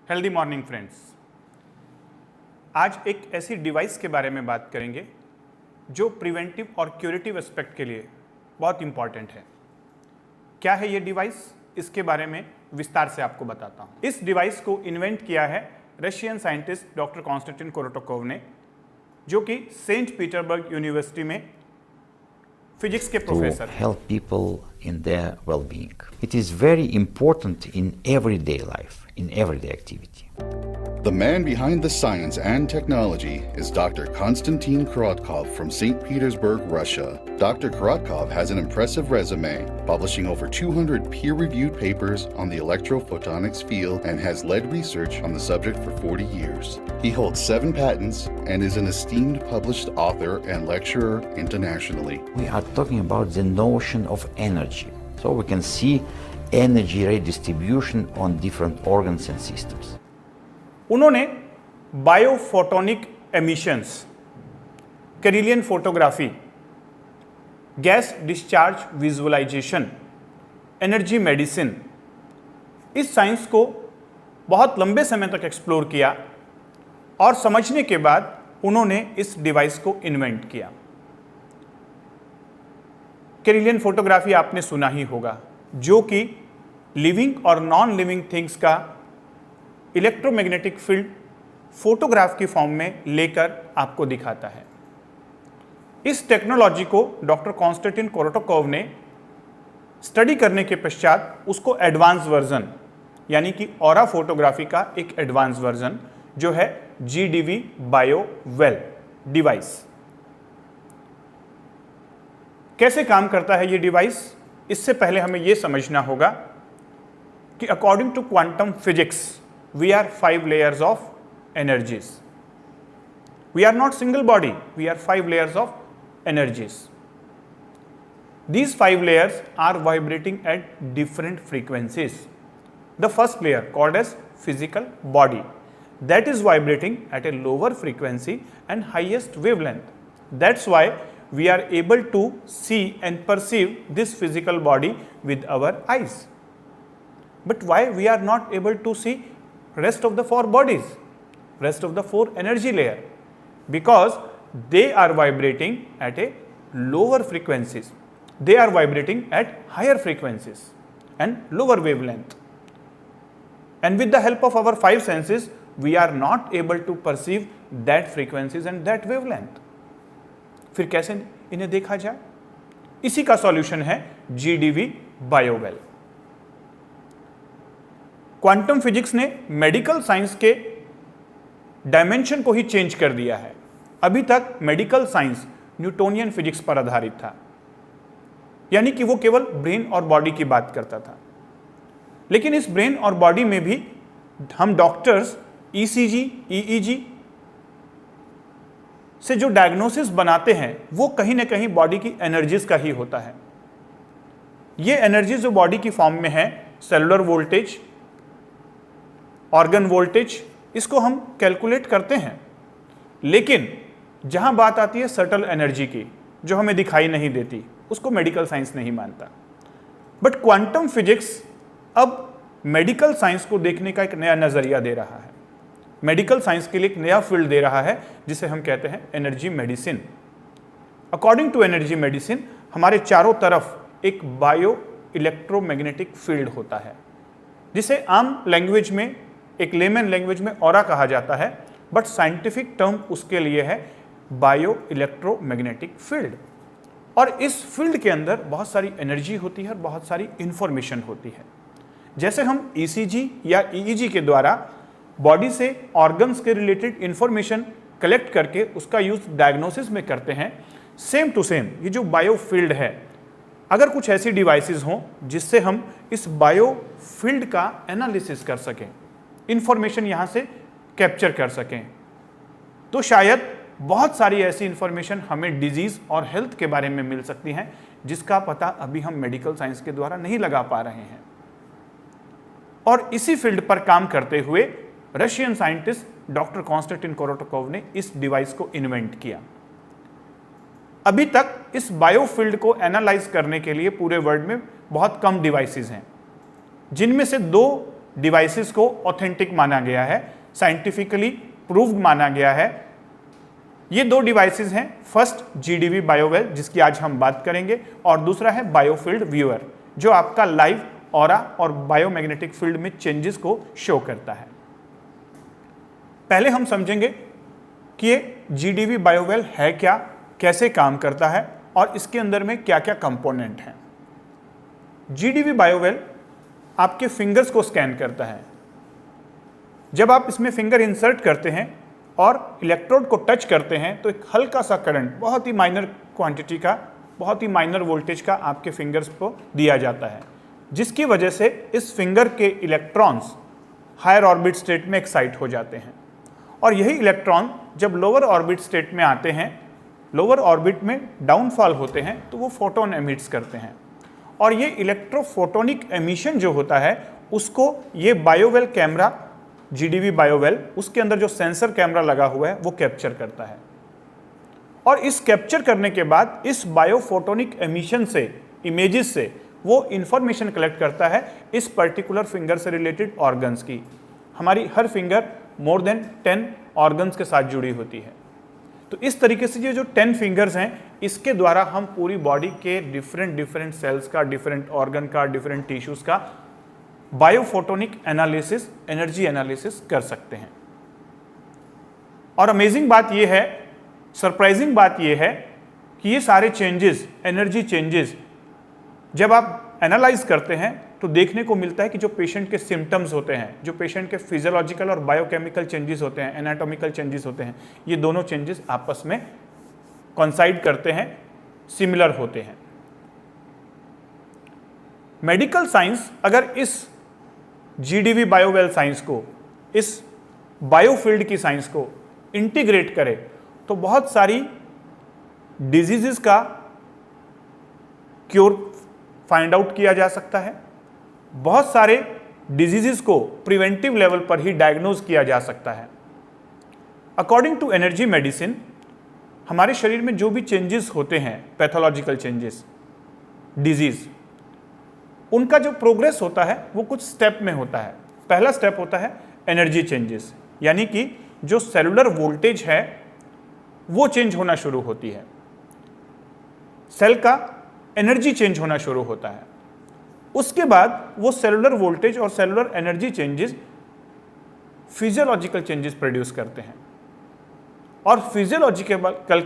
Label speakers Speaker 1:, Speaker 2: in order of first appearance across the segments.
Speaker 1: Healthy morning friends. आज एक ऐसी डिवाइस के बारे में बात करेंगे जो प्रिवेंटिव और क्यूरेटिव एस्पेक्ट के लिए बहुत इंपॉर्टेंट है। क्या है ये डिवाइस, इसके बारे में विस्तार से आपको बताता हूँ। इस डिवाइस को इन्वेंट किया है रशियन साइंटिस्ट डॉक्टर कॉन्स्टेंटिन कोरोटोकोव ने, जो कि सेंट पीटर्सबर्ग यूनिवर्सिटी में फिजिक्स के professor
Speaker 2: to help people in their well-being. It is very important in everyday life, in everyday activity.
Speaker 3: The man behind the science and technology is Dr. Konstantin Korotkov from St. Petersburg, Russia. Dr. Korotkov has an impressive resume, publishing over 200 peer-reviewed papers on the electrophotonics field and has led research on the subject for 40 years. He holds 7 patents and is an esteemed published author and lecturer internationally.
Speaker 2: We are talking about the notion of energy. So we can see energy redistribution on different organs and systems.
Speaker 1: उन्होंने biophotonic emissions, Kirlian photography, gas discharge visualisation, energy medicine, इस science को बहुत लंबे समय तक explore किया और समझने के बाद उन्होंने इस डिवाइस को इन्वेंट किया। कैरिलियन फोटोग्राफी आपने सुना ही होगा, जो कि लिविंग और नॉन लिविंग थिंग्स का इलेक्ट्रोमैग्नेटिक फील्ड फोटोग्राफ की फॉर्म में लेकर आपको दिखाता है। इस टेक्नोलॉजी को डॉक्टर कॉन्स्टेंटिन कोरोटोकोव ने स्टडी करने के पश्चात उसको एडवांस वर्जन, यानी कि ऑरा फोटोग्राफी का एक एडवांस वर्जन जो है GDV बायोवेल डिवाइस। कैसे काम करता है ये डिवाइस, इससे पहले हमें यह समझना होगा कि according to quantum physics we are 5 layers of energies. We are not single body, we are 5 layers of energies. These 5 layers are vibrating at different frequencies. The first layer, called as physical body, that is vibrating at a lower frequency and highest wavelength. That's why we are able to see and perceive this physical body with our eyes. But why we are not able to see rest of the 4 bodies, rest of the 4 energy layer? Because they are vibrating at a lower frequencies. They are vibrating at higher frequencies and lower wavelength. And with the help of our 5 senses, we are not able to perceive that frequencies and that wavelength. फिर कैसे इन्हें देखा जाए? इसी का solution है GDV बायोवेल। Quantum physics ने medical science के डायमेंशन को ही चेंज कर दिया है। अभी तक मेडिकल साइंस न्यूटोनियन फिजिक्स पर आधारित था, यानी कि वो केवल ब्रेन और बॉडी की बात करता था। लेकिन इस ब्रेन और बॉडी में भी हम डॉक्टर्स ECG, EEG से जो डायग्नोसिस बनाते हैं वो कहीं ना कहीं बॉडी की एनर्जीज का ही होता है। ये एनर्जीज जो बॉडी की फॉर्म में है, सेलुलर वोल्टेज, ऑर्गन वोल्टेज, इसको हम कैलकुलेट करते हैं। लेकिन जहां बात आती है सटल एनर्जी की, जो हमें दिखाई नहीं देती, उसको मेडिकल साइंस नहीं मानता। बट क्वांटम फिजिक्स अब मेडिकल साइंस को देखने का एक नया नजरिया दे रहा है, मेडिकल साइंस के लिए एक नया फील्ड दे रहा है, जिसे हम कहते हैं energy medicine. According to energy medicine, हमारे चारों तरफ एक बायो इलेक्ट्रोमैग्नेटिक फील्ड होता है, जिसे आम लैंग्वेज में, एक लेमन लैंग्वेज में ऑरा कहा जाता है, बट साइंटिफिक टर्म उसके लिए है बायो इलेक्ट्रोमैग्नेटिक फील्ड। और इस फील्ड के अंदर बहुत सारी एनर्जी होती है और बहुत सारी इंफॉर्मेशन होती है। जैसे हम ECG या EEG के द्वारा बॉडी से ऑर्गन्स के रिलेटेड इंफॉर्मेशन कलेक्ट करके उसका यूज डायग्नोसिस में करते हैं, सेम टू सेम ये जो बायो फील्ड है, अगर कुछ ऐसी डिवाइसेस हों जिससे हम इस बायो फील्ड का एनालिसिस कर सकें, इंफॉर्मेशन यहां से कैप्चर कर सकें, तो शायद बहुत सारी ऐसी इंफॉर्मेशन हमें डिजीज और हेल्थ के बारे में मिल सकती हैं, जिसका पता अभी हम मेडिकल साइंस के द्वारा नहीं लगा पा रहे हैं। और इसी फील्ड पर काम करते हुए रशियन साइंटिस्ट डॉक्टर कॉन्स्टेंटिन कोरोटोकोव ने इस डिवाइस को इन्वेंट किया। अभी तक इस बायोफील्ड को एनालाइज करने के लिए पूरे वर्ल्ड में बहुत कम डिवाइसेस हैं, जिनमें से 2 डिवाइसेस को ऑथेंटिक माना गया है, साइंटिफिकली प्रूव्ड माना गया है। ये दो डिवाइसेस हैं, फर्स्ट GDV बायोवेल जिसकी आज हम बात करेंगे, और दूसरा है बायोफील्ड व्यूअर जो आपका लाइव ऑरा और बायोमैग्नेटिक फील्ड में चेंजेस को शो करता है। पहले हम समझेंगे कि ये GDV बायोवेल है क्या, कैसे काम करता है और इसके अंदर में क्या क्या कंपोनेंट हैं। GDV बायोवेल आपके फिंगर्स को स्कैन करता है। जब आप इसमें फिंगर इंसर्ट करते हैं और इलेक्ट्रोड को टच करते हैं तो एक हल्का सा करंट, बहुत ही माइनर क्वांटिटी का, बहुत ही माइनर वोल्टेज का आपके फिंगर्स को दिया जाता है, जिसकी वजह से इस फिंगर के इलेक्ट्रॉन्स हायर ऑर्बिट स्टेट में एक्साइट हो जाते हैं और यही इलेक्ट्रॉन जब लोअर ऑर्बिट स्टेट में आते हैं, लोअर ऑर्बिट में डाउनफॉल होते हैं तो वो फोटोन एमिट्स करते हैं और ये इलेक्ट्रोफोटोनिक एमिशन जो होता है उसको ये बायोवेल कैमरा GDV बायोवेल, उसके अंदर जो सेंसर कैमरा लगा हुआ है वो कैप्चर करता है और इस कैप्चर करने के बाद इस बायोफोटोनिक एमिशन से, इमेजेस से वो इंफॉर्मेशन कलेक्ट करता है इस पर्टिकुलर फिंगर से रिलेटेड ऑर्गन्स की। हमारी हर फिंगर मोर देन 10 ऑर्गन्स के साथ जुड़ी होती है। तो इस तरीके से ये जो 10 फिंगर्स हैं इसके द्वारा हम पूरी बॉडी के डिफरेंट सेल्स का, डिफरेंट ऑर्गन का, डिफरेंट टिश्यूज का बायोफोटोनिक एनालिसिस, एनर्जी एनालिसिस कर सकते हैं। और अमेजिंग बात यह है, सरप्राइजिंग बात यह है कि ये सारे चेंजेस, एनर्जी चेंजेस जब आप एनालाइज करते हैं तो देखने को मिलता है कि जो पेशेंट के सिम्टम्स होते हैं, जो पेशेंट के फिजियोलॉजिकल और बायोकेमिकल चेंजेस होते हैं, एनाटॉमिकल चेंजेस होते हैं, ये दोनों चेंजेस आपस में कॉन्साइड करते हैं, सिमिलर होते हैं। मेडिकल साइंस अगर इस GDV बायोवेल साइंस को, इस बायोफील्ड की साइंस को इंटीग्रेट करे तो बहुत सारी डिजीजेस का क्योर फाइंड आउट किया जा सकता है, बहुत सारे डिजीजेस को प्रिवेंटिव लेवल पर ही डायग्नोज किया जा सकता है। अकॉर्डिंग टू एनर्जी मेडिसिन, हमारे शरीर में जो भी चेंजेस होते हैं, पैथोलॉजिकल चेंजेस, डिजीज, उनका जो प्रोग्रेस होता है वो कुछ स्टेप में होता है। पहला स्टेप होता है एनर्जी चेंजेस, यानी कि जो सेलुलर वोल्टेज है वो चेंज होना शुरू होती है, सेल का एनर्जी चेंज होना शुरू होता है। उसके बाद वो सेलुलर वोल्टेज और cellular energy changes physiological changes produce करते हैं और फिजियोलॉजिकल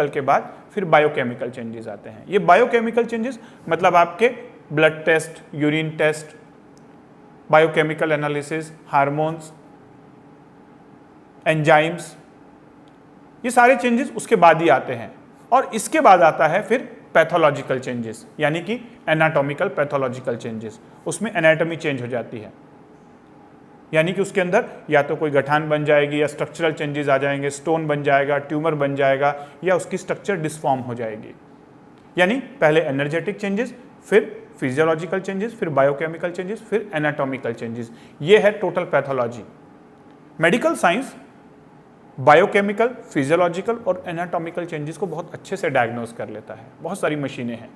Speaker 1: के बाद फिर बायोकेमिकल चेंजेस आते हैं। ये बायोकेमिकल चेंजेस मतलब आपके blood test, urine test, biochemical analysis, hormones, enzymes, ये सारे चेंजेस उसके बाद ही आते हैं। और इसके बाद आता है फिर पैथोलॉजिकल चेंजेस, यानी कि एनाटॉमिकल पैथोलॉजिकल चेंजेस। उसमें एनाटॉमी चेंज हो जाती है, यानी कि उसके अंदर या तो कोई गठान बन जाएगी या स्ट्रक्चरल चेंजेस आ जाएंगे, स्टोन बन जाएगा, ट्यूमर बन जाएगा या उसकी स्ट्रक्चर डिसफॉर्म हो जाएगी। यानी पहले एनर्जेटिक चेंजेस, फिर फिजियोलॉजिकल चेंजेस, फिर बायोकेमिकल चेंजेस, फिर एनाटॉमिकल चेंजेस। ये है total pathology. Medical science biochemical, physiological और एनाटॉमिकल चेंजेस को बहुत अच्छे से डायग्नोज कर लेता है। बहुत सारी मशीनें हैं,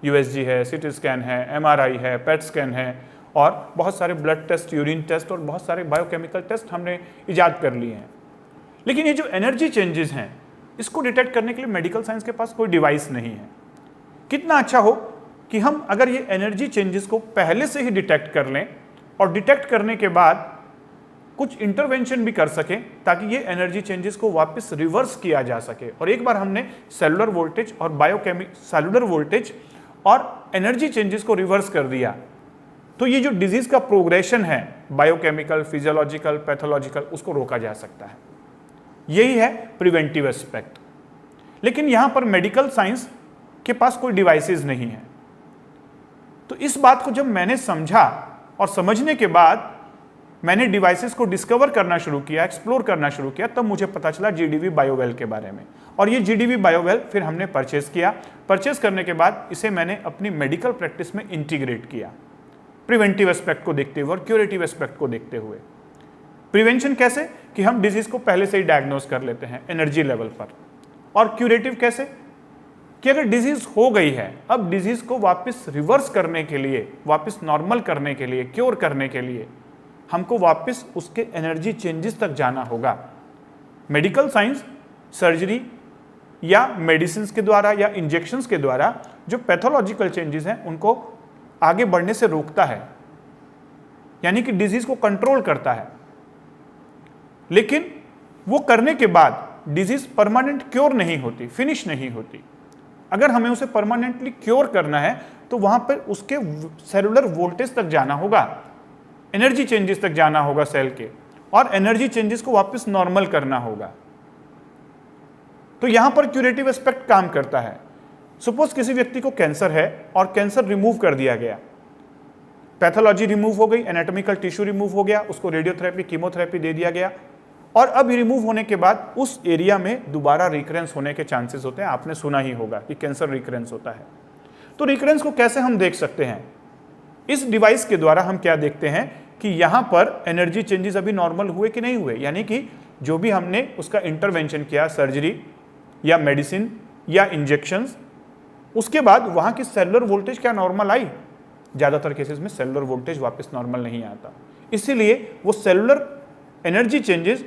Speaker 1: USG है, CT स्कैन है, MRI है, PET स्कैन है और बहुत सारे ब्लड टेस्ट, यूरिन टेस्ट और बहुत सारे बायोकेमिकल टेस्ट हमने इजाद कर लिए हैं। लेकिन ये जो एनर्जी चेंजेस हैं इसको डिटेक्ट करने के लिए मेडिकल साइंस के पास कोई डिवाइस नहीं है। कितना अच्छा हो कि हम अगर ये एनर्जी चेंजेस को पहले से ही डिटेक्ट कर लें और डिटेक्ट करने के बाद कुछ इंटरवेंशन भी कर सकें ताकि ये एनर्जी चेंजेस को वापस रिवर्स किया जा सके। और एक बार हमने सेलुलर वोल्टेज और सेलुलर वोल्टेज और एनर्जी चेंजेस को रिवर्स कर दिया तो ये जो डिजीज का प्रोग्रेशन है, बायोकेमिकल, फिजियोलॉजिकल, पैथोलॉजिकल, उसको रोका जा सकता है। यही है प्रिवेंटिव एस्पेक्ट। लेकिन यहां पर मेडिकल साइंस के पास कोई डिवाइसेस नहीं है। तो इस बात को जब मैंने समझा और समझने के बाद मैंने डिवाइसेस को डिस्कवर करना शुरू किया, एक्सप्लोर करना शुरू किया, तब मुझे पता चला GDV बायोवेल के बारे में। और ये GDV बायोवेल फिर हमने परचेज किया। परचेज करने के बाद इसे मैंने अपनी मेडिकल प्रैक्टिस में इंटीग्रेट किया, प्रिवेंटिव एस्पेक्ट को देखते हुए और क्यूरेटिव एस्पेक्ट को देखते हुए। प्रिवेंशन कैसे कि हम डिजीज को पहले से ही डायग्नोज कर लेते हैं एनर्जी लेवल पर, और क्यूरेटिव कैसे कि अगर डिजीज हो गई है, अब डिजीज को वापस रिवर्स करने के लिए, वापस नॉर्मल करने के लिए, क्योर करने के लिए हमको वापस उसके एनर्जी चेंजेस तक जाना होगा। मेडिकल साइंस सर्जरी या मेडिसिन के द्वारा या इंजेक्शंस के द्वारा जो पैथोलॉजिकल चेंजेस हैं उनको आगे बढ़ने से रोकता है, यानी कि डिजीज को कंट्रोल करता है। लेकिन वो करने के बाद डिजीज परमानेंट क्योर नहीं होती, फिनिश नहीं होती। अगर हमें उसे परमानेंटली क्योर करना है तो वहां पर उसके सेलुलर वोल्टेज तक जाना होगा, एनर्जी चेंजेस तक जाना होगा सेल के, और एनर्जी चेंजेस को वापस नॉर्मल करना होगा। तो यहां पर क्यूरेटिव एस्पेक्ट काम करता है। सपोज किसी व्यक्ति को कैंसर है और कैंसर रिमूव कर दिया गया, पैथोलॉजी रिमूव हो गई, एनाटॉमिकल टिश्यू रिमूव हो गया, उसको रेडियोथेरेपी, कीमोथेरेपी दे दिया गया, और अब रिमूव होने के बाद उस एरिया में दोबारा रिकरेंस होने के चांसेस होते हैं। आपने सुना ही होगा कि कैंसर रिकरेंस होता है। तो रिकरेंस को कैसे हम देख सकते हैं? इस डिवाइस के द्वारा हम क्या देखते हैं कि यहां पर एनर्जी चेंजेस अभी नॉर्मल हुए कि नहीं हुए, यानी कि जो भी हमने उसका इंटरवेंशन किया, सर्जरी या मेडिसिन या इंजेक्शंस, उसके बाद वहां की सेलुलर वोल्टेज क्या नॉर्मल आई? ज्यादातर केसेस में सेलुलर वोल्टेज वापस नॉर्मल नहीं आता, इसीलिए वो सेलुलर एनर्जी चेंजेस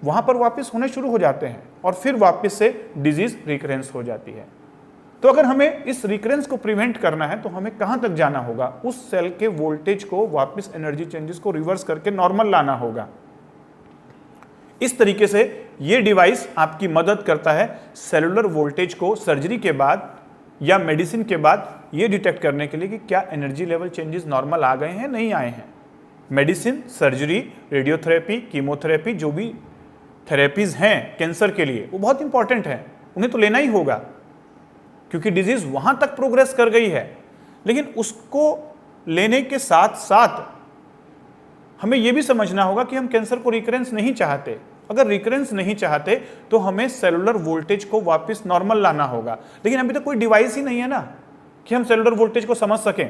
Speaker 1: वहां पर वापस होने शुरू हो जाते हैं और फिर वापस से डिजीज रिकरेंस हो जाती है। तो अगर हमें इस रिकरेंस को प्रिवेंट करना है तो हमें कहां तक जाना होगा? उस सेल के वोल्टेज को वापस एनर्जी चेंजेस को रिवर्स करके नॉर्मल लाना होगा। इस तरीके से ये डिवाइस आपकी मदद करता है सेलुलर वोल्टेज को सर्जरी के बाद या मेडिसिन के बाद ये डिटेक्ट करने के लिए कि क्या एनर्जी लेवल चेंजेस नॉर्मल आ गए हैं, नहीं आए हैं। मेडिसिन, सर्जरी, रेडियोथेरेपी, कीमोथेरेपी, जो भी थेरेपीज हैं कैंसर के लिए, वो बहुत इंपॉर्टेंट है, उन्हें तो लेना ही होगा क्योंकि डिजीज वहां तक प्रोग्रेस कर गई है। लेकिन उसको लेने के साथ साथ हमें यह भी समझना होगा कि हम कैंसर को रिकरेंस नहीं चाहते। अगर रिकरेंस नहीं चाहते तो हमें सेलुलर वोल्टेज को वापस नॉर्मल लाना होगा। लेकिन अभी तक कोई डिवाइस ही नहीं है ना कि हम सेलुलर वोल्टेज को समझ सकें।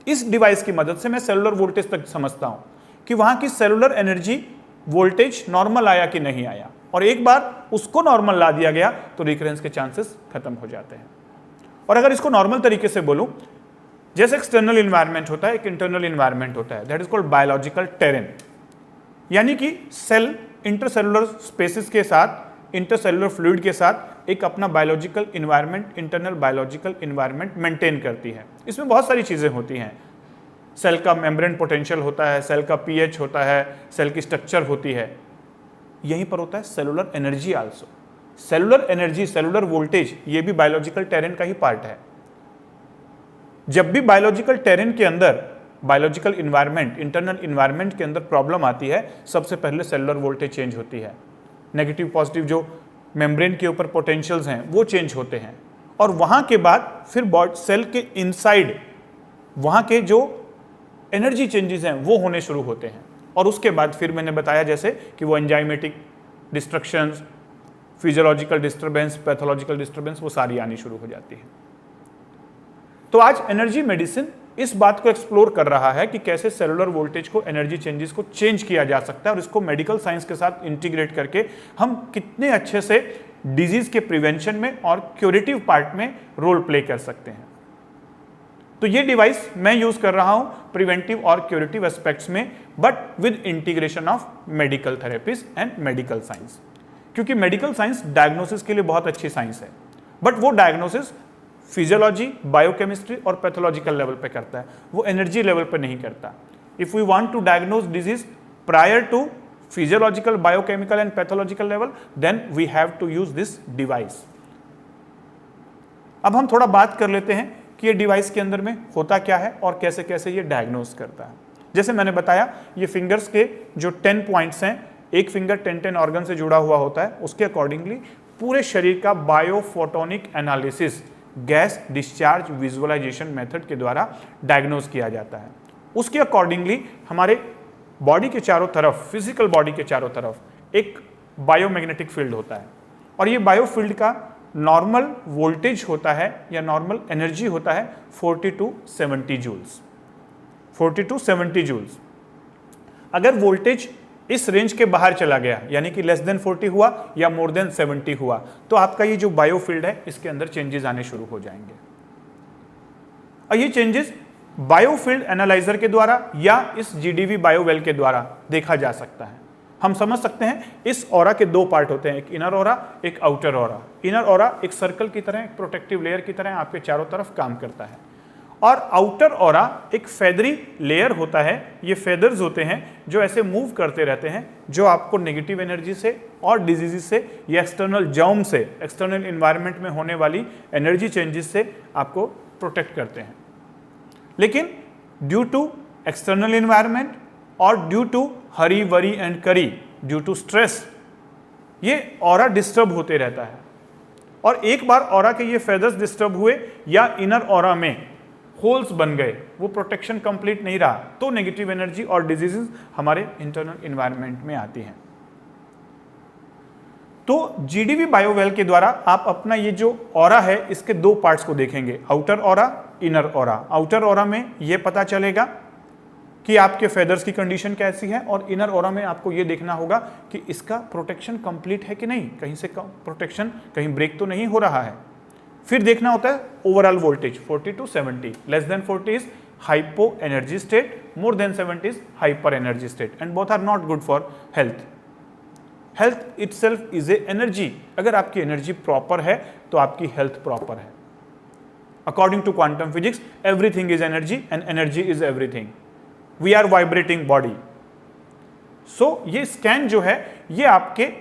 Speaker 1: इस डिवाइस की मदद से मैं सेलुलर वोल्टेज तक समझता हूं कि वहां की सेलुलर एनर्जी वोल्टेज नॉर्मल आया कि नहीं आया, और एक बार उसको नॉर्मल ला दिया गया तो रिकरेंस के चांसेस खत्म हो जाते हैं। और अगर इसको नॉर्मल तरीके से बोलूं, जैसे एक्सटर्नल इन्वायरमेंट होता है, एक इंटरनल इन्वायरमेंट होता है, that is called biological terrain, यानी कि सेल इंटरसेलुलर स्पेसिस के साथ, इंटरसेलुलर फ्लूइड के साथ एक अपना biological environment, internal biological environment maintain करती है। इसमें बहुत सारी चीजें होती हैं। सेल का मेम्ब्रेन पोटेंशियल होता है, सेल का पीएच होता है, सेल की स्ट्रक्चर होती है। यहीं पर होता है cellular energy also. Cellular energy, cellular voltage, ये भी बायोलॉजिकल टेरेन का ही पार्ट है। जब भी बायोलॉजिकल टेरेन के अंदर, बायोलॉजिकल इन्वायरमेंट, इंटरनल इन्वायरमेंट के अंदर प्रॉब्लम आती है, सबसे पहले सेलुलर वोल्टेज चेंज होती है। नेगेटिव पॉजिटिव जो मेम्ब्रेन के ऊपर पोटेंशियल्स हैं वो चेंज होते हैं, और वहां के बाद फिर सेल के इनसाइड वहां के जो एनर्जी चेंजेस हैं वो होने शुरू होते हैं। और उसके बाद फिर मैंने बताया जैसे कि वो enzymatic destructions, physiological disturbance, pathological disturbance, वो सारी आनी शुरू हो जाती है। तो आज एनर्जी मेडिसिन इस बात को एक्सप्लोर कर रहा है कि कैसे सेलुलर वोल्टेज को, एनर्जी चेंजेस को चेंज किया जा सकता है, और इसको मेडिकल साइंस के साथ इंटीग्रेट करके हम कितने अच्छे से डिजीज के प्रिवेंशन में और क्यूरेटिव पार्ट में रोल प्ले कर सकते हैं। तो ये डिवाइस मैं यूज कर रहा हूं प्रिवेंटिव और क्यूरेटिव एस्पेक्ट्स में, but with integration of medical therapies and medical science. क्योंकि मेडिकल साइंस डायग्नोसिस के लिए बहुत अच्छी साइंस है, बट वो डायग्नोसिस फिजियोलॉजी, बायोकेमिस्ट्री और पैथोलॉजिकल लेवल पे करता है, वो एनर्जी लेवल पे नहीं करता। If we want to diagnose disease prior to physiological, biochemical and pathological level, then we have to use this device. अब हम थोड़ा बात कर लेते हैं कि ये डिवाइस के अंदर में होता क्या है और कैसे कैसे ये डायग्नोज करता है। जैसे मैंने बताया, ये फिंगर्स के जो 10 पॉइंट्स हैं, एक फिंगर 10 ऑर्गन से जुड़ा हुआ होता है, उसके अकॉर्डिंगली पूरे शरीर का biophotonic analysis gas discharge visualisation method के द्वारा डायग्नोज किया जाता है। उसके अकॉर्डिंगली हमारे बॉडी के चारों तरफ, फिजिकल बॉडी के चारों तरफ एक बायोमैग्नेटिक फील्ड होता है, और ये बायोफील्ड का नॉर्मल वोल्टेज होता है या नॉर्मल एनर्जी होता है 40 to 70 जूल्स। 40 to 70 joules. अगर वोल्टेज इस रेंज के बाहर चला गया, यानी कि लेस देन 40 हुआ या मोर देन 70 हुआ, तो आपका ये जो बायोफील्ड है इसके अंदर चेंजेस आने शुरू हो जाएंगे। और ये चेंजेस बायोफील्ड एनालाइजर के द्वारा या इस जीडीवी बायोवेल के द्वारा देखा जा सकता है। हम समझ सकते हैं इस ऑरा के दो पार्ट होते हैं, एक इनर ऑरा, एक आउटर ऑरा। इनर ऑरा एक सर्कल की तरह, एक प्रोटेक्टिव लेयर की तरह आपके चारों तरफ काम करता है, और आउटर ऑरा एक फेदरी लेयर होता है। ये फेदर्स होते हैं जो ऐसे मूव करते रहते हैं, जो आपको नेगेटिव एनर्जी से और डिजीजेस से या एक्सटर्नल जर्म से, एक्सटर्नल इन्वायरमेंट में होने वाली एनर्जी चेंजेस से आपको प्रोटेक्ट करते हैं। लेकिन ड्यू टू एक्सटर्नल इन्वायरमेंट और due to hurry worry and curry, due to stress, ये ऑरा डिस्टर्ब होते रहता है। और एक बार ऑरा के ये फेदर्स डिस्टर्ब हुए या इनर ऑरा में होल्स बन गए, वो प्रोटेक्शन कंप्लीट नहीं रहा, तो नेगेटिव एनर्जी और डिजीजेस हमारे इंटरनल इन्वायरमेंट में आती हैं। तो जीडीवी बायोवेल के द्वारा आप अपना ये जो ऑरा है इसके दो पार्ट्स को देखेंगे, outer aura, inner aura. Outer aura में ये पता चलेगा कि आपके फेदर्स की कंडीशन कैसी है, और इनर ऑरा में आपको ये देखना होगा कि इसका प्रोटेक्शन कंप्लीट है कि नहीं, कहीं से प्रोटेक्शन कहीं ब्रेक तो नहीं हो रहा है। फिर देखना होता है overall voltage 40 to 70, less than 40 is hypo energy state, more than 70 is hyper energy state, and both are not good for health. Health itself is a energy. अगर आपकी एनर्जी प्रॉपर है तो आपकी हेल्थ प्रॉपर है। According to quantum physics everything is energy and energy is everything. We are vibrating body. So ये scan जो है ये आपके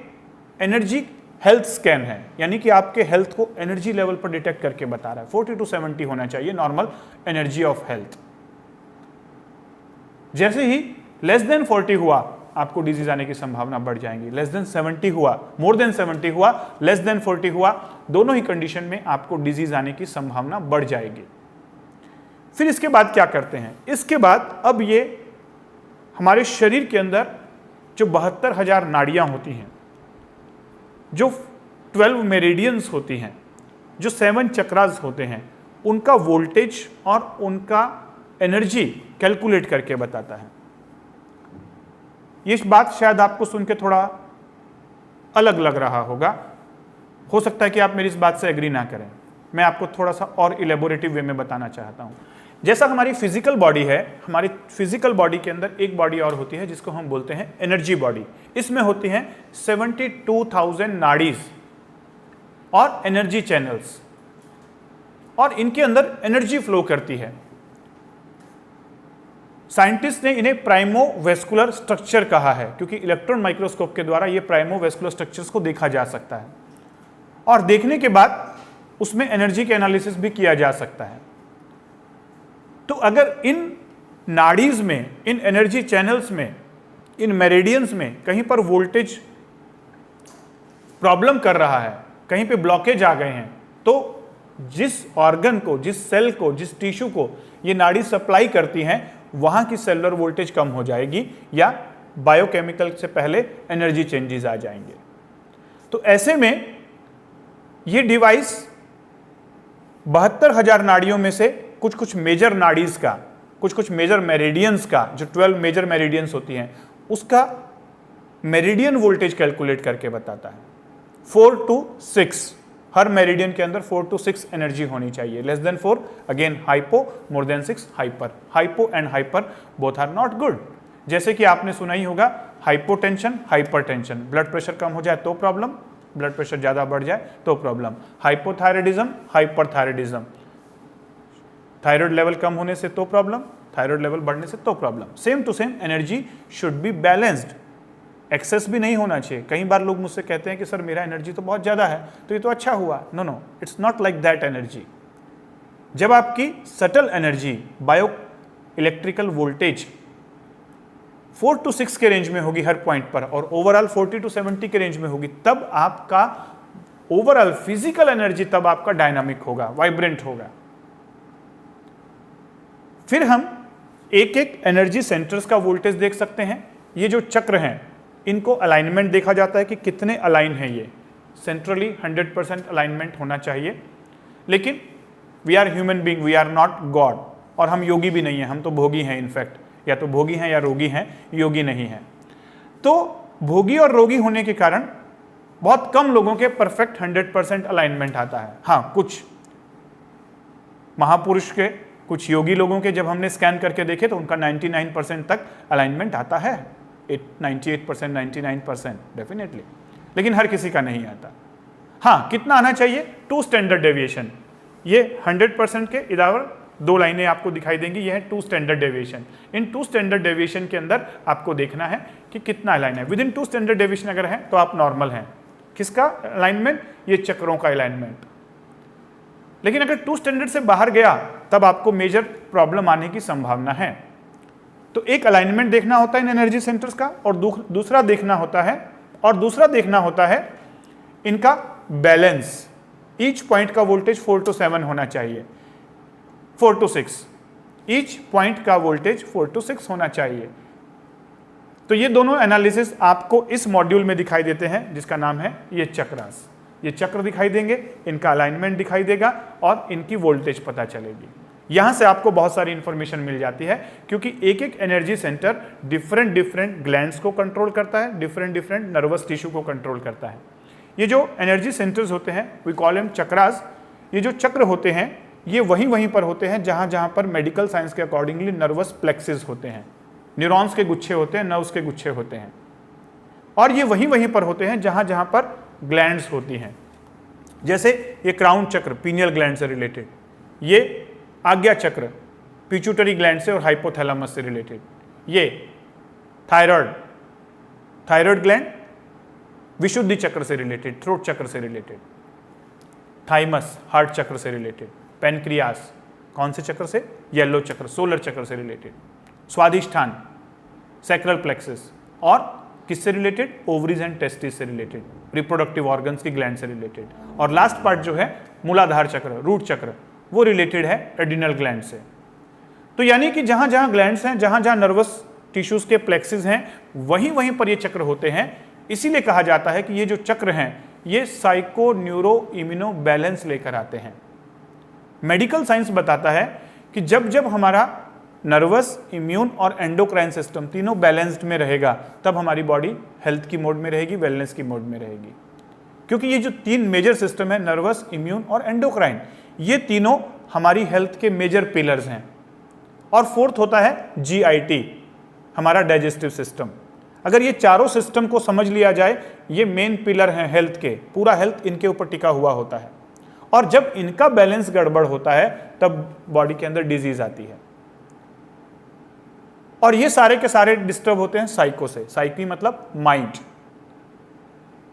Speaker 1: एनर्जी हेल्थ स्कैन है, यानी कि आपके हेल्थ को एनर्जी लेवल पर डिटेक्ट करके बता रहा है। 40 to 70 होना चाहिए नॉर्मल एनर्जी ऑफ हेल्थ। जैसे ही लेस देन 40 हुआ आपको डिजीज आने की संभावना बढ़ जाएंगी, लेस देन 70 हुआ, मोर देन 70 हुआ, लेस देन 40 हुआ, दोनों ही कंडीशन में आपको डिजीज आने की संभावना बढ़ जाएगी। फिर इसके बाद क्या करते हैं, इसके बाद अब ये हमारे शरीर के अंदर जो 72,000 नाड़ियां होती हैं, जो 12 मेरिडियंस होती हैं, जो 7 चक्रास होते हैं, उनका वोल्टेज और उनका एनर्जी कैलकुलेट करके बताता है। ये बात शायद आपको सुन के थोड़ा अलग लग रहा होगा, हो सकता है कि आप मेरी इस बात से एग्री ना करें। मैं आपको थोड़ा सा और इलेबोरेटिव वे में बताना चाहता हूं। जैसा हमारी फिजिकल बॉडी है, हमारी फिजिकल बॉडी के अंदर एक बॉडी और होती है जिसको हम बोलते हैं एनर्जी बॉडी। इसमें होती हैं 72,000 नाड़ीज और एनर्जी चैनल्स, और इनके अंदर एनर्जी फ्लो करती है। साइंटिस्ट ने इन्हें प्राइमोवेस्कुलर स्ट्रक्चर कहा है, क्योंकि इलेक्ट्रॉन माइक्रोस्कोप के द्वारा ये प्राइमोवेस्कुलर स्ट्रक्चर्स को देखा जा सकता है, और देखने के बाद उसमें एनर्जी के एनालिसिस भी किया जा सकता है। तो अगर इन नाड़ीज में, इन एनर्जी चैनल्स में, इन मेरिडियंस में कहीं पर वोल्टेज प्रॉब्लम कर रहा है, कहीं पे ब्लॉकेज आ गए हैं, तो जिस ऑर्गन को, जिस सेल को, जिस टिश्यू को ये नाड़ी सप्लाई करती हैं, वहां की सेलुलर वोल्टेज कम हो जाएगी या बायोकेमिकल से पहले एनर्जी चेंजेस आ जाएंगे। तो ऐसे में ये डिवाइस 72,000 नाड़ियों में से कुछ कुछ मेजर नाड़ीज का, कुछ कुछ मेजर मेरिडियंस का, जो 12 मेजर मेरिडियंस होती हैं, उसका मेरिडियन वोल्टेज कैलकुलेट करके बताता है। 4 to 6, हर मेरिडियन के अंदर 4 to 6 एनर्जी होनी चाहिए। Less than 4 again hypo, more than 6 hyper. Hypo and hyper both are not good. जैसे कि आपने सुना ही होगा, हाइपोटेंशन, हाइपरटेंशन, ब्लड प्रेशर कम हो जाए तो प्रॉब्लम, ब्लड प्रेशर ज्यादा बढ़ जाए तो problem. Hypothyroidism, hyperthyroidism, thyroid level कम होने से तो प्रॉब्लम, थायराइड लेवल बढ़ने से तो problem. Same to same energy should be balanced, excess भी नहीं होना चाहिए। कई बार लोग मुझसे कहते हैं कि सर मेरा एनर्जी तो बहुत ज़्यादा है, तो ये तो अच्छा हुआ। No no, it's not like that energy. जब आपकी subtle energy, bio electrical voltage 4 to 6 के रेंज में होगी हर पॉइंट पर, और ओवरऑल 40 to 70 के रेंज में होगी, तब आपका ओवरऑल फिजिकल एनर्जी, तब आपका डायनामिक होगा, वाइब्रेंट होगा। फिर हम एक एक एनर्जी सेंटर्स का वोल्टेज देख सकते हैं। ये जो चक्र हैं, इनको अलाइनमेंट देखा जाता है कि कितने अलाइन है। ये सेंट्रली 100% अलाइनमेंट होना चाहिए। लेकिन we are human being, we are not God, और हम योगी भी नहीं हैं, हम तो भोगी हैं। इनफैक्ट या तो भोगी हैं या रोगी हैं, योगी नहीं हैं। तो भोगी और रोगी होने के कारण बहुत कम लोगों के परफेक्ट 100% अलाइनमेंट आता है। हाँ, कुछ महापुरुष के, कुछ योगी लोगों के जब हमने स्कैन करके देखे तो उनका 99% तक अलाइनमेंट आता है, 98%, 99% डेफिनेटली, लेकिन हर किसी का नहीं आता। हाँ, कितना आना चाहिए? 2 स्टैंडर्ड डेविएशन। ये 100% के इधर 2 लाइनें आपको दिखाई देंगी, यह है 2 स्टैंडर्ड डेविएशन। इन 2 स्टैंडर्ड डेविएशन के अंदर आपको देखना है कि कितना अलाइन है। विद इन 2 स्टैंडर्ड डेविएशन अगर है तो आप नॉर्मल हैं। किसका अलाइनमेंट? ये चक्रों का अलाइनमेंट। लेकिन अगर 2 स्टैंडर्ड से बाहर गया तब आपको मेजर प्रॉब्लम आने की संभावना है। तो एक अलाइनमेंट देखना होता है इन एनर्जी सेंटर्स का, और दूसरा देखना होता है इनका बैलेंस। ईच पॉइंट का वोल्टेज 4 to 7 होना चाहिए, 4 to 6। ईच पॉइंट का वोल्टेज 4 to 6 होना चाहिए। तो ये दोनों एनालिसिस आपको इस मॉड्यूल में दिखाई देते हैं, जिसका नाम है ये चक्रास। ये चक्र दिखाई देंगे, इनका अलाइनमेंट दिखाई देगा और इनकी वोल्टेज पता चलेगी। यहां से आपको बहुत सारी इंफॉर्मेशन मिल जाती है, क्योंकि एक एक एनर्जी सेंटर डिफरेंट ग्लैंड्स को कंट्रोल करता है, डिफरेंट नर्वस टिश्यू को कंट्रोल करता है। ये जो एनर्जी सेंटर्स होते हैं, वी कॉल हिम चक्रास। ये जो चक्र होते हैं ये वहीं पर होते हैं जहां पर मेडिकल साइंस के अकॉर्डिंगली नर्वस प्लेक्सेस होते हैं, न्यूरॉन्स के गुच्छे होते हैं, नर्व्स के गुच्छे होते हैं। और ये वहीं पर होते हैं जहां पर ग्लैंड्स होती हैं। जैसे ये क्राउन चक्र पीनियल ग्लैंड से रिलेटेड, ये आज्ञा चक्र पिट्यूटरी ग्लैंड से और हाइपोथैलेमस से रिलेटेड, ये थायराइड ग्लैंड विशुद्धि चक्र से रिलेटेड, थ्रोट चक्र से रिलेटेड, थाइमस हार्ट चक्र से रिलेटेड, पेनक्रियास कौन से चक्र से? येलो चक्र, सोलर चक्र से रिलेटेड, स्वादिष्ठान सैक्रल प्लेक्सस, और किससे रिलेटेड? ओवरीज एंड टेस्टिस से रिलेटेड, रिप्रोडक्टिव ऑर्गन्स की ग्लैंड से रिलेटेड। और लास्ट पार्ट जो है मूलाधार चक्र, रूट चक्र, वो रिलेटेड है एड्रिनल ग्लैंड से। तो यानी कि जहां जहां ग्लैंड्स हैं, जहां जहां नर्वस टिश्यूज के प्लेक्सेस हैं, वहीं पर ये चक्र होते हैं। इसीलिए कहा जाता है कि ये जो चक्र हैं ये साइको न्यूरो इम्यूनो बैलेंस लेकर आते हैं। मेडिकल साइंस बताता है कि जब हमारा नर्वस, इम्यून और एंडोक्राइन सिस्टम तीनों बैलेंस्ड में रहेगा, तब हमारी बॉडी हेल्थ की मोड में रहेगी, वेलनेस की मोड में रहेगी। क्योंकि ये जो 3 मेजर सिस्टम है, नर्वस, इम्यून और एंडोक्राइन, ये तीनों हमारी हेल्थ के मेजर पिलर्स हैं। और फोर्थ होता है GIT, हमारा डाइजेस्टिव सिस्टम। अगर ये चारों सिस्टम को समझ लिया जाए, ये मेन पिलर हैं हेल्थ के, पूरा हेल्थ इनके ऊपर टिका हुआ होता है। और जब इनका बैलेंस गड़बड़ होता है तब बॉडी के अंदर डिजीज आती है। और ये सारे के सारे डिस्टर्ब होते हैं साइको से। साइकी मतलब माइंड।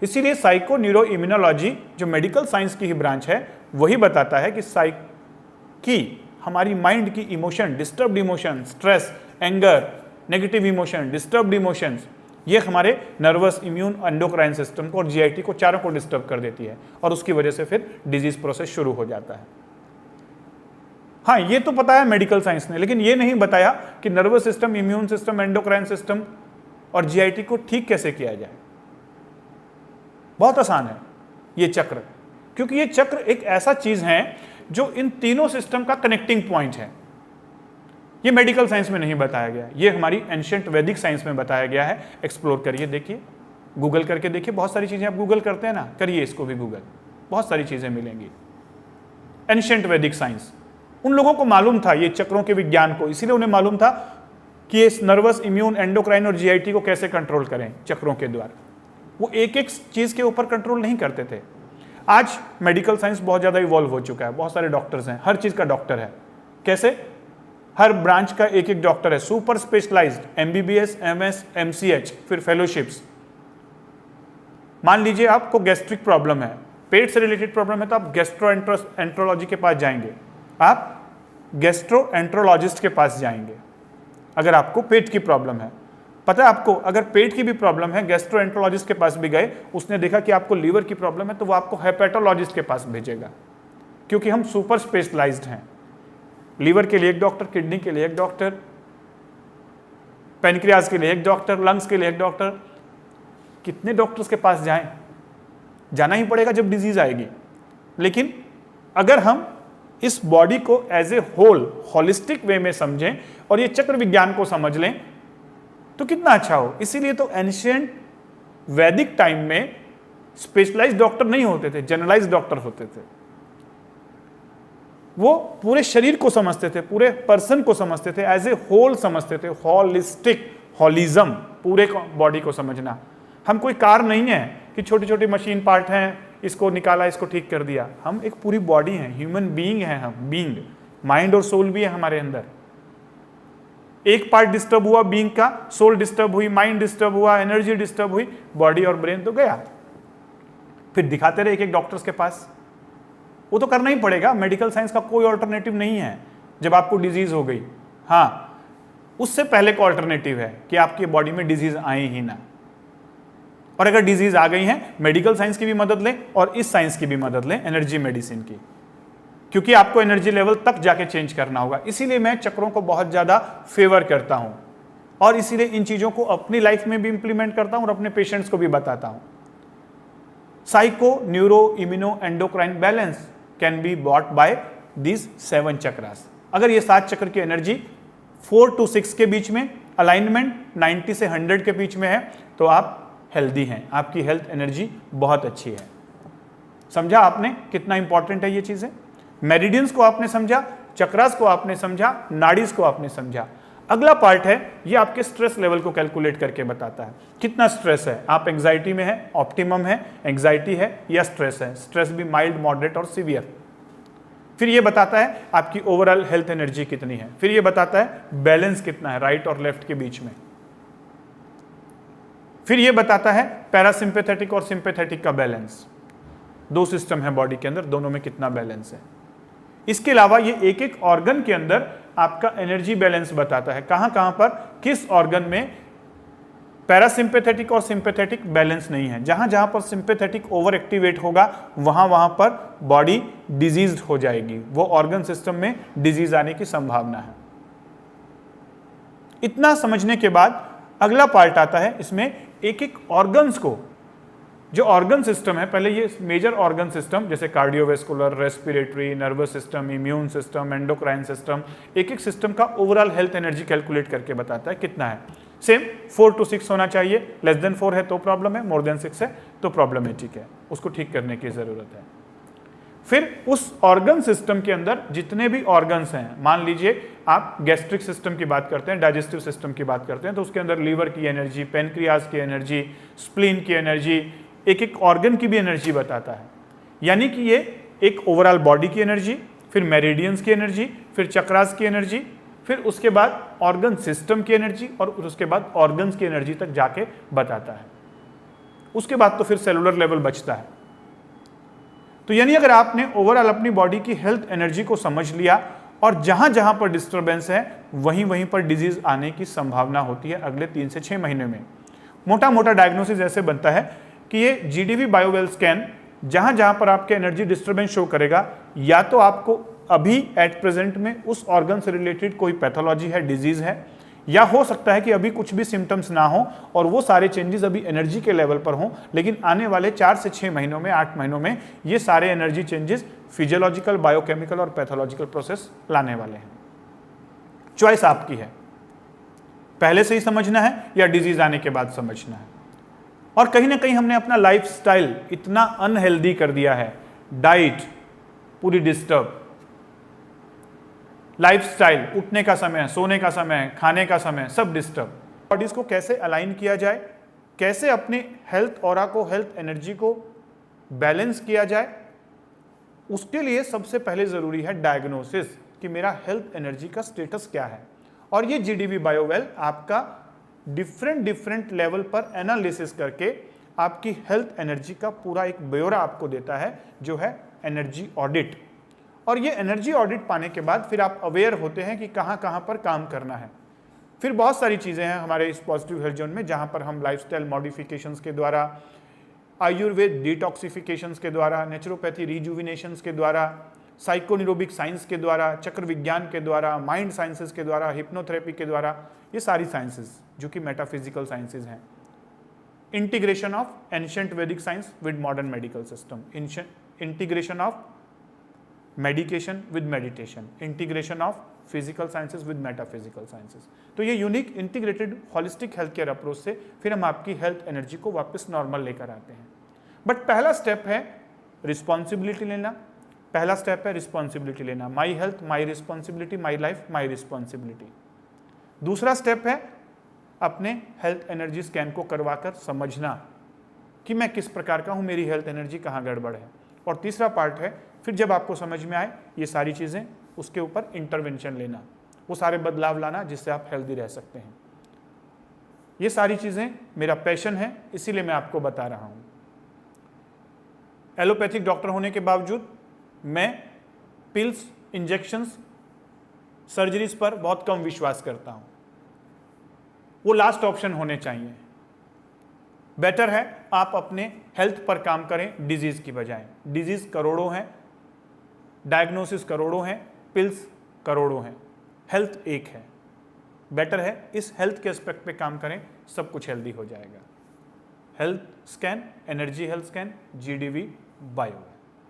Speaker 1: इसीलिए साइको न्यूरो इम्यूनोलॉजी जो मेडिकल साइंस की ही ब्रांच है, वही बताता है कि साइकी हमारी माइंड की emotion, disturbed emotion, stress, anger, negative emotion, disturbed emotions, ये हमारे नर्वस, इम्यून, एंडोक्राइन सिस्टम को और GIT को, चारों को डिस्टर्ब कर देती है। और उसकी वजह से फिर डिजीज प्रोसेस शुरू हो जाता है। हाँ, ये तो पता है मेडिकल साइंस ने, लेकिन ये नहीं बताया कि nervous system, immune system, endocrine system और GIT को ठीक कैसे किया जाए। बहुत आसान है ये चक्र, क्योंकि ये चक्र एक ऐसा चीज है जो इन तीनों सिस्टम का कनेक्टिंग पॉइंट है। ये मेडिकल साइंस में नहीं बताया गया, ये हमारी एंशिएंट वैदिक साइंस में बताया गया है। एक्सप्लोर करिए, देखिए, गूगल करके देखिए। बहुत सारी चीजें आप गूगल करते हैं ना, करिए इसको भी गूगल, बहुत सारी चीजें मिलेंगी। एंशिएंट वैदिक साइंस, उन लोगों को मालूम था ये चक्रों के विज्ञान को, इसीलिए उन्हें मालूम था कि इस नर्वस, इम्यून, एंडोक्राइन और GIT को कैसे कंट्रोल करें चक्रों के द्वारा। वो एक एक चीज के ऊपर कंट्रोल नहीं करते थे। आज मेडिकल साइंस बहुत ज्यादा इवॉल्व हो चुका है, बहुत सारे डॉक्टर्स हैं, हर चीज का डॉक्टर है। कैसे? हर ब्रांच का एक एक डॉक्टर है, super specialised, MBBS, MS, MCH, फिर फेलोशिप्स। मान लीजिए आपको गैस्ट्रिक प्रॉब्लम है, पेट से रिलेटेड प्रॉब्लम है, तो आप गैस्ट्रोएंट्रोलॉजी के पास जाएंगे, आप गैस्ट्रोएंट्रोलॉजिस्ट के पास जाएंगे। अगर आपको पेट की प्रॉब्लम है, पता है आपको, अगर पेट की भी प्रॉब्लम है, गैस्ट्रोएंट्रोलॉजिस्ट के पास भी गए, उसने देखा कि आपको लीवर की प्रॉब्लम है, तो वो आपको हेपेटोलॉजिस्ट के पास भेजेगा, क्योंकि हम सुपर स्पेशलाइज्ड हैं। लीवर के लिए एक डॉक्टर, किडनी के लिए एक डॉक्टर, पेनक्रियाज के लिए एक डॉक्टर, लंग्स के लिए एक डॉक्टर। कितने डॉक्टर्स के पास जाएं? जाना ही पड़ेगा जब डिजीज आएगी। लेकिन अगर हम इस बॉडी को as a whole, holistic way में समझें और ये चक्र विज्ञान को समझ लें, तो कितना अच्छा हो। इसीलिए तो एंशिएंट वैदिक टाइम में स्पेशलाइज्ड डॉक्टर नहीं होते थे, जनरलाइज्ड डॉक्टर होते थे। वो पूरे शरीर को समझते थे, पूरे पर्सन को समझते थे, एज ए होल समझते थे, होलिस्टिक, होलिज्म, पूरे बॉडी को समझना। हम कोई कार नहीं है कि छोटी छोटी मशीन पार्ट हैं, इसको निकाला, इसको ठीक कर दिया। हम एक पूरी बॉडी है, ह्यूमन बीइंग है, हम बीइंग, माइंड और सोल भी है हमारे अंदर। एक पार्ट डिस्टर्ब हुआ बीइंग का, सोल डिस्टर्ब हुई, माइंड डिस्टर्ब हुआ, एनर्जी डिस्टर्ब हुई, बॉडी और ब्रेन तो गया। फिर दिखाते रहे एक एक डॉक्टर्स के पास, वो तो करना ही पड़ेगा, मेडिकल साइंस का कोई ऑल्टरनेटिव नहीं है जब आपको डिजीज हो गई। हाँ, उससे पहले का ऑल्टरनेटिव है कि आपकी बॉडी में डिजीज आए ही ना, और अगर डिजीज आ गई है मेडिकल साइंस की भी मदद लें और इस साइंस की भी मदद लें, एनर्जी मेडिसिन की, क्योंकि आपको एनर्जी लेवल तक जाके चेंज करना होगा। इसीलिए मैं चक्रों को बहुत ज्यादा फेवर करता हूं और इसीलिए इन चीजों को अपनी लाइफ में भी इंप्लीमेंट करता हूं और अपने पेशेंट्स को भी बताता हूं। Psycho, neuro, immuno, endocrine balance can be bought by these 7 chakras. अगर ये 7 चक्र की एनर्जी 4 to 6 के बीच में, अलाइनमेंट 90 से 100 के बीच में है, तो आप हेल्दी हैं, आपकी हेल्थ एनर्जी बहुत अच्छी है। समझा आपने कितना इंपॉर्टेंट है ये चीजें? मेरिडियंस को आपने समझा, चक्रास को आपने समझा, नाड़ीज को आपने समझा। अगला पार्ट है, ये आपके स्ट्रेस लेवल को कैलकुलेट करके बताता है कितना स्ट्रेस है, आप एंग्जाइटी में है, ऑप्टिमम है, एंग्जाइटी है या स्ट्रेस है, स्ट्रेस भी माइल्ड, मॉडरेट और सीवियर। फिर ये बताता है आपकी ओवरऑल हेल्थ एनर्जी कितनी है। फिर ये बताता है बैलेंस कितना है राइट और लेफ्ट के बीच में। फिर ये बताता है पैरासिम्पैथेटिक और सिंपैथेटिक का बैलेंस, 2 सिस्टम है बॉडी के अंदर, दोनों में कितना बैलेंस है। इसके अलावा ये एक एक ऑर्गन के अंदर आपका एनर्जी बैलेंस बताता है, कहां कहां पर किस ऑर्गन में पैरासिम्पैथेटिक और सिंपैथेटिक बैलेंस नहीं है। जहां जहां पर सिंपैथेटिक ओवर एक्टिवेट होगा वहां वहां पर बॉडी डिजीज्ड हो जाएगी, वो ऑर्गन सिस्टम में डिजीज आने की संभावना है। इतना समझने के बाद अगला पार्ट आता है, इसमें एक एक ऑर्गन्स को, जो ऑर्गन सिस्टम है, पहले ये मेजर ऑर्गन सिस्टम जैसे cardiovascular, respiratory, nervous system, immune system, endocrine system, एक एक सिस्टम का ओवरऑल हेल्थ एनर्जी कैलकुलेट करके बताता है कितना है। सेम 4 to 6 होना चाहिए, लेस देन 4 है तो प्रॉब्लम है, मोर देन 6 है तो प्रॉब्लमेटिक है, उसको ठीक करने की जरूरत है। फिर उस ऑर्गन सिस्टम के अंदर जितने भी ऑर्गन्स हैं, मान लीजिए आप गैस्ट्रिक सिस्टम की बात करते हैं, डाइजेस्टिव सिस्टम की बात करते हैं, तो उसके अंदर लीवर की एनर्जी, पेनक्रियाज की एनर्जी, स्प्लीन की एनर्जी, एक एक ऑर्गन की भी एनर्जी बताता है। यानी कि ये एक ओवरऑल बॉडी की एनर्जी, फिर मेरिडियंस की एनर्जी, फिर चक्रास की एनर्जी, फिर उसके बाद ऑर्गन सिस्टम की एनर्जी और उसके बाद ऑर्गन्स की एनर्जी तक जाके बताता है। उसके बाद तो फिर सेलुलर लेवल बचता है। तो यानी अगर आपने ओवरऑल अपनी बॉडी की हेल्थ एनर्जी को समझ लिया और जहां जहां पर डिस्टर्बेंस है वहीं वहीं पर डिजीज आने की संभावना होती है अगले 3 से 6 महीने में। मोटा मोटा डायग्नोसिस ऐसे बनता है कि ये जीडीवी बायोवेल स्कैन जहां जहां पर आपके एनर्जी डिस्टर्बेंस शो करेगा, या तो आपको अभी एट प्रेजेंट में उस ऑर्गन से रिलेटेड कोई पैथोलॉजी है, डिजीज है, या हो सकता है कि अभी कुछ भी सिम्टम्स ना हो और वो सारे चेंजेस अभी एनर्जी के लेवल पर हों, लेकिन आने वाले 4 से 6 महीनों में, 8 महीनों में ये सारे एनर्जी चेंजेस फिजियोलॉजिकल, बायोकेमिकल और पैथोलॉजिकल प्रोसेस लाने वाले हैं। चॉइस आपकी है, पहले से ही समझना है या डिजीज आने के बाद समझना है। और कहीं ना कहीं हमने अपना लाइफस्टाइल इतना अनहेल्दी कर दिया है, डाइट पूरी डिस्टर्ब, लाइफस्टाइल, उठने का समय, सोने का समय, खाने का समय सब डिस्टर्ब। बॉडीज को कैसे अलाइन किया जाए, कैसे अपने हेल्थ ऑरा को, हेल्थ एनर्जी को बैलेंस किया जाए, उसके लिए सबसे पहले जरूरी है डायग्नोसिस कि मेरा हेल्थ एनर्जी का स्टेटस क्या है। और ये जीडीवी बायोवेल आपका डिफरेंट लेवल पर एनालिसिस करके आपकी हेल्थ एनर्जी का पूरा एक ब्यौरा आपको देता है, जो है एनर्जी ऑडिट। और ये एनर्जी ऑडिट पाने के बाद फिर आप अवेयर होते हैं कि कहां कहां पर काम करना है। फिर बहुत सारी चीजें हैं हमारे इस पॉजिटिव हेल्थ जोन में, जहां पर हम लाइफस्टाइल मॉडिफिकेशंस के द्वारा, आयुर्वेद डिटॉक्सिफिकेशंस के द्वारा, नेचुरोपैथी रिजुविनेशंस के द्वारा, साइकोन्यूरोबिक साइंस के द्वारा, चक्र विज्ञान के द्वारा, माइंड साइंसेस के द्वारा, हिप्नोथेरेपी के द्वारा, ये सारी साइंसेस जो कि मेटाफिजिकल साइंसेस हैं। इंटीग्रेशन ऑफ एंशिएंट वैदिक science with modern medical system, integration of medication with meditation, integration of physical sciences with metaphysical sciences. तो ये unique integrated holistic health care approach से फिर हम आपकी हेल्थ एनर्जी को वापस नॉर्मल लेकर आते हैं। बट पहला स्टेप है रिस्पॉन्सिबिलिटी लेना, पहला स्टेप है रिस्पॉन्सिबिलिटी लेना, my health my responsibility, my life my responsibility. दूसरा स्टेप है अपने हेल्थ एनर्जी स्कैन को करवाकर समझना कि मैं किस प्रकार का हूँ, मेरी हेल्थ एनर्जी कहाँ गड़बड़ है। और तीसरा पार्ट है फिर जब आपको समझ में आए ये सारी चीज़ें, उसके ऊपर इंटरवेंशन लेना, वो सारे बदलाव लाना जिससे आप हेल्दी रह सकते हैं। ये सारी चीज़ें मेरा पैशन है, इसीलिए मैं आपको बता रहा हूँ। एलोपैथिक डॉक्टर होने के बावजूद मैं पिल्स, इंजेक्शंस, सर्जरीज पर बहुत कम विश्वास करता हूँ। वो लास्ट ऑप्शन होने चाहिए। बेटर है आप अपने हेल्थ पर काम करें डिजीज की बजाय। डिजीज करोड़ों हैं, डायग्नोसिस करोड़ों हैं, पिल्स करोड़ों हैं, हेल्थ एक है। बेटर है इस हेल्थ के एस्पेक्ट पे काम करें, सब कुछ हेल्दी हो जाएगा। Health scan, energy health scan, GDV bio.